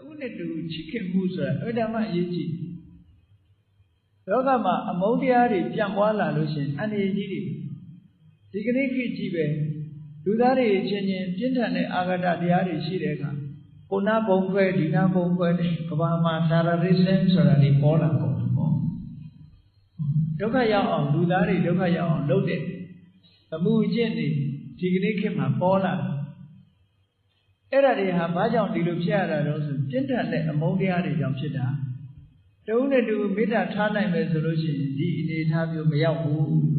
ဦးနဲ့တူချစ်ခင်မှုဆိုတာအတ္တမအရေးကြီးလောကမှာအမုန်းတရားတွေပြန့်ပွားလာလို့ရှိရင်အန္တရာယ်ကြီးတွေဒီကနေ့ခေတ်ကြီးပဲလူသားတွေချင်းချင်းပြင်းထန်တဲ့အာဃာတတရားတွေရှိတဲ့အခါကိုနာဘုံခွဲဒီနာဘုံခွဲတဲ့ကဘာမှာ terrorism ဆိုတာတွေပေါ်လာပေါ့ဒုက္ခရောက်အောင်လူသားတွေဒုက္ခရောက်အောင်လုပ်တဲ့အမှုအကျင့်တွေဒီကနေ့ခေတ်မှာပေါ်လာအဲ့ဒါတွေဟာဘာကြောင့်ဒီလိုဖြစ်ရတာလဲဆိုပြင်းထန်တဲ့အမုန်းတရားတွေကြောင့်ဖြစ်တာတဦးနဲ့တူမေတ္တာထားနိုင်မယ်ဆိုလို့ရှိရင်ဒီအနေအထားမျိုးမရောက်ဘူး